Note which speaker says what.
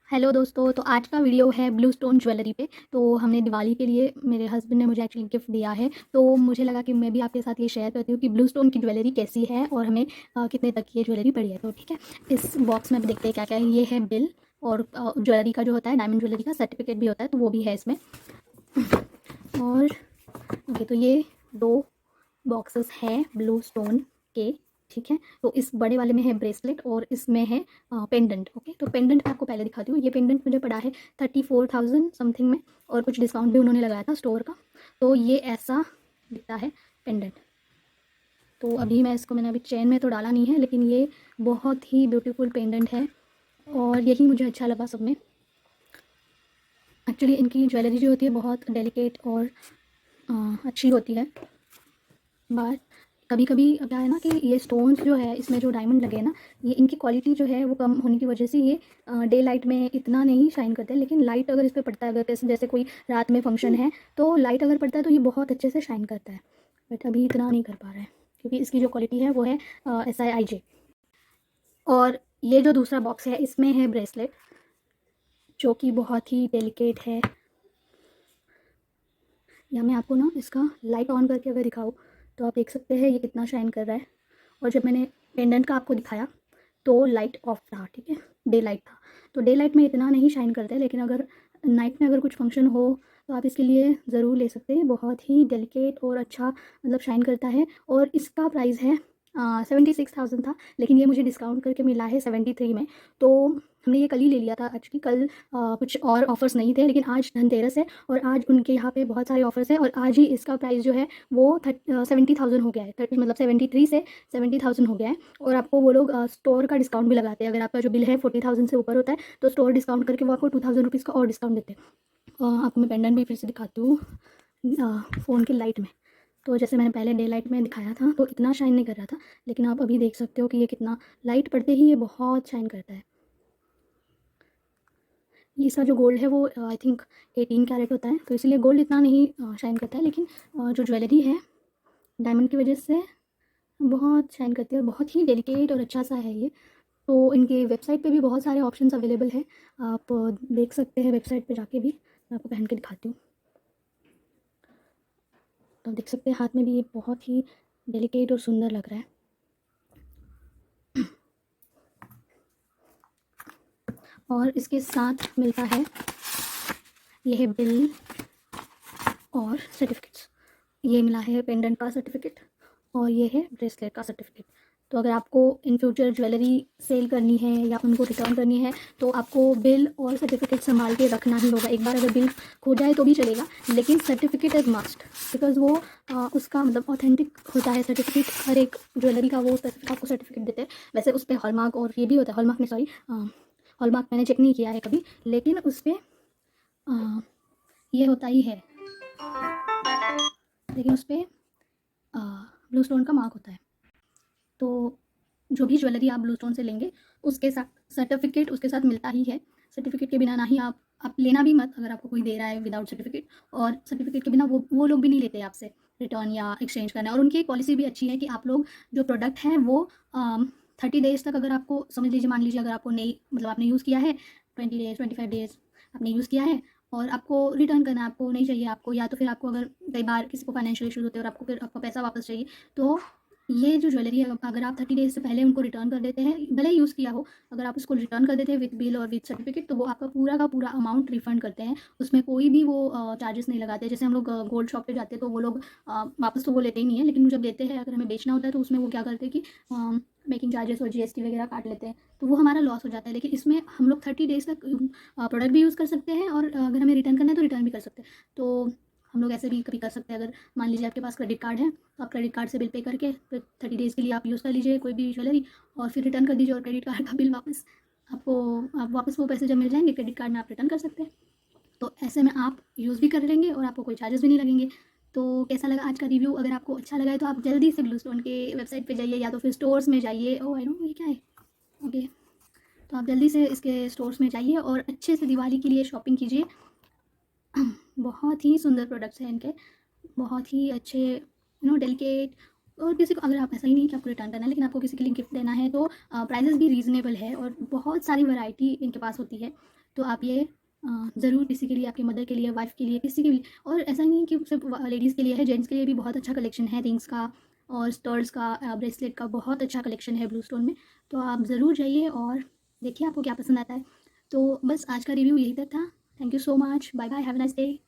Speaker 1: Hello दोस्तों, तो आज का वीडियो है ब्लू स्टोन ज्वेलरी पे। तो हमने दिवाली के लिए मेरे हस्बैंड ने मुझे एक्चुअली गिफ्ट दिया है, तो मुझे लगा कि मैं भी आपके साथ ये शेयर करती हूँ कि ब्लू स्टोन की ज्वेलरी कैसी है और हमें कितने तक की ये ज्वेलरी पड़ी है। तो ठीक है, इस बॉक्स में भी देखते हैं क्या क्या है। ये है बिल और ज्वेलरी का जो होता है, डायमंड ज्वेलरी का सर्टिफिकेट भी होता है, तो वो भी है इसमें। और ओके, तो ये 2 बॉक्सेस हैं ब्लू स्टोन के। ठीक है, तो इस बड़े वाले में है ब्रेसलेट और इसमें है पेंडेंट। ओके, तो पेंडेंट मैं आपको पहले दिखाती हूँ। ये पेंडेंट मुझे पड़ा है 34,000 समथिंग में, और कुछ डिस्काउंट भी उन्होंने लगाया था स्टोर का। तो ये ऐसा दिखता है पेंडेंट। तो अभी मैंने अभी चेन में तो डाला नहीं है, लेकिन ये बहुत ही ब्यूटीफुल पेंडेंट है और यही मुझे अच्छा लगा सब में। एक्चुअली इनकी ज्वेलरी जो होती है बहुत डेलिकेट और अच्छी होती है। बट कभी कभी क्या है ना कि ये स्टोन्स जो है, इसमें जो डायमंड लगे हैं ना, ये इनकी क्वालिटी जो है वो कम होने की वजह से ये डे लाइट में इतना नहीं शाइन करते, लेकिन लाइट अगर इस पर पड़ता है, अगर जैसे कोई रात में फंक्शन है तो लाइट अगर पड़ता है तो ये बहुत अच्छे से शाइन करता है। बट अभी इतना नहीं कर पा रहा है क्योंकि इसकी जो क्वालिटी है वो है SIIJ। और ये जो दूसरा बॉक्स है इसमें है ब्रेसलेट, जो कि बहुत ही डेलिकेट है। या मैं आपको ना इसका लाइट ऑन करके अगर दिखाऊँ तो आप देख सकते हैं ये कितना शाइन कर रहा है। और जब मैंने पेंडेंट का आपको दिखाया तो लाइट ऑफ था, ठीक है, डे लाइट था। तो डे लाइट में इतना नहीं शाइन करता है, लेकिन अगर नाइट में अगर कुछ फंक्शन हो तो आप इसके लिए ज़रूर ले सकते हैं। बहुत ही डेलिकेट और अच्छा मतलब शाइन करता है। और इसका प्राइस है 76,000 था, लेकिन ये मुझे डिस्काउंट करके मिला है 73 में। तो हमने ये कल ही ले लिया था एक्चुअली। कल कुछ और ऑफ़र्स नहीं थे, लेकिन आज धनतेरस है और आज उनके यहाँ पे बहुत सारे ऑफ़र्स हैं और आज ही इसका प्राइस जो है वो 70,000 हो गया है। 30 मतलब 73 से 70,000 हो गया है। और आपको वो लोग स्टोर का डिस्काउंट भी लगाते हैं। अगर आपका जो बिल है 40,000 से ऊपर होता है तो स्टोर डिस्काउंट करके वो आपको 2,000 रुपीज़ का और डिस्काउंट देते हैं। आपको मैं पेंडेंट भी फिर से दिखाती हूँ फ़ोन की लाइट में। तो जैसे मैंने पहले डे लाइट में दिखाया था तो इतना शाइन नहीं कर रहा था, लेकिन आप अभी देख सकते हो कि ये कितना लाइट पड़ते ही ये बहुत शाइन करता है। ये इसका जो गोल्ड है वो आई थिंक 18 कैरेट होता है, तो इसलिए गोल्ड इतना नहीं शाइन करता है, लेकिन जो ज्वेलरी है डायमंड की वजह से बहुत शाइन करती है और बहुत ही डेलिकेट और अच्छा सा है ये। तो इनके वेबसाइट पे भी बहुत सारे ऑप्शंस अवेलेबल हैं, आप देख सकते हैं वेबसाइट पे जाके भी। मैं आपको पहन के दिखाती हूँ। तो देख सकते हैं हाथ में भी ये बहुत ही डेलिकेट और सुंदर लग रहा है। और इसके साथ मिलता है ये है बिल और सर्टिफिकेट्स। ये मिला है पेंडेंट का सर्टिफिकेट और ये है ब्रेसलेट का सर्टिफिकेट। तो अगर आपको इन फ्यूचर ज्वेलरी सेल करनी है या उनको रिटर्न करनी है तो आपको बिल और सर्टिफिकेट संभाल के रखना ही होगा। एक बार अगर बिल खो जाए तो भी चलेगा, लेकिन सर्टिफिकेट इज़ मस्ट, बिकॉज़ वो उसका मतलब ऑथेंटिक होता है सर्टिफिकेट। हर एक ज्वेलरी का वो आपको सर्टिफिकेट देते हैं। वैसे उस पर हॉलमार्क और ये भी होता है, हॉलमार्क नहीं सॉरी, हॉलमार्क मैंने चेक नहीं किया है कभी, लेकिन उस पर ये होता ही है, लेकिन उस पर ब्लू स्टोन का मार्क होता है। तो जो भी ज्वेलरी आप ब्लू स्टोन से लेंगे उसके साथ सर्टिफिकेट उसके साथ मिलता ही है। सर्टिफिकेट के बिना ना ही आप लेना भी मत अगर आपको कोई दे रहा है विदाउट सर्टिफिकेट। और सर्टिफिकेट के बिना वो लोग भी नहीं लेते आपसे रिटर्न या एक्सचेंज करना। और उनकी पॉलिसी भी अच्छी है कि आप लोग जो प्रोडक्ट है वो 30 डेज तक, अगर आपको समझ लीजिए, मान लीजिए अगर आपको नहीं मतलब आपने यूज़ किया है 20 डेज 25 डेज आपने यूज़ किया है और आपको रिटर्न करना है, आपको नहीं चाहिए आपको, या तो फिर आपको अगर कई बार किसी को फाइनेंशियल इशूज़ होते हैं और आपको फिर आपका पैसा वापस चाहिए, तो ये जो ज्वेलरी है अगर आप 30 डेज से पहले उनको रिटर्न कर देते हैं, भले ही यूज़ किया हो, अगर आप उसको रिटर्न कर देते हैं विद बिल और विद सर्टिफिकेट, तो वो आपका पूरा का पूरा अमाउंट रिफंड करते हैं। उसमें कोई भी वो चार्जेस नहीं लगाते। जैसे हम लोग गोल्ड शॉप पे जाते हैं तो वो लोग वापस तो वो लेते ही नहीं है, लेकिन जब देते हैं अगर हमें बेचना होता है तो उसमें वो क्या करते हैं कि मेकिंग चार्जेस और GST वगैरह काट लेते हैं, तो वो हमारा लॉस हो जाता है। लेकिन इसमें हम लोग 30 डेज तक प्रोडक्ट भी यूज़ कर सकते हैं और अगर हमें रिटर्न करना है तो रिटर्न भी कर सकते हैं। तो हम लोग ऐसे भी कभी कर सकते हैं। अगर मान लीजिए आपके पास क्रेडिट कार्ड है तो आप क्रेडिट कार्ड से बिल पे करके फिर 30 डेज़ के लिए आप यूज़ कर लीजिए कोई भी ज्वेलरी और फिर रिटर्न कर दीजिए, और क्रेडिट कार्ड का बिल वापस आपको, आप वापस वो पैसे जब मिल जाएंगे क्रेडिट कार्ड में आप रिटर्न कर सकते हैं। तो ऐसे में आप यूज़ भी कर लेंगे और आपको कोई चार्जेस भी नहीं लगेंगे। तो कैसा लगा आज का रिव्यू? अगर आपको अच्छा लगा है तो आप जल्दी से ब्लू स्टोन के वेबसाइट पे जाइए या तो फिर स्टोर्स में जाइए। ओ आई नो ये क्या है, ओके, तो आप जल्दी से इसके स्टोर्स में जाइए और अच्छे से दिवाली के लिए शॉपिंग कीजिए। बहुत ही सुंदर प्रोडक्ट्स हैं इनके, बहुत ही अच्छे, डेलिकेट और किसी को अगर आप ऐसा ही नहीं कि आपको रिटर्न करना है लेकिन आपको किसी के लिए गिफ्ट देना है तो प्राइसेस भी रीज़नेबल है और बहुत सारी वैरायटी इनके पास होती है। तो आप ये ज़रूर किसी के लिए, आपकी मदर के लिए, वाइफ़ के लिए, किसी के लिए, और ऐसा ही नहीं कि सिर्फ लेडीज़ के लिए है, जेंट्स के लिए भी बहुत अच्छा कलेक्शन है रिंग्स का और स्टड्स का, ब्रेसलेट का बहुत अच्छा कलेक्शन है ब्लू स्टोन में। तो आप ज़रूर जाइए और देखिए आपको क्या पसंद आता है। तो बस आज का रिव्यू यही तक था। Thank you so much. Bye bye, have a nice day.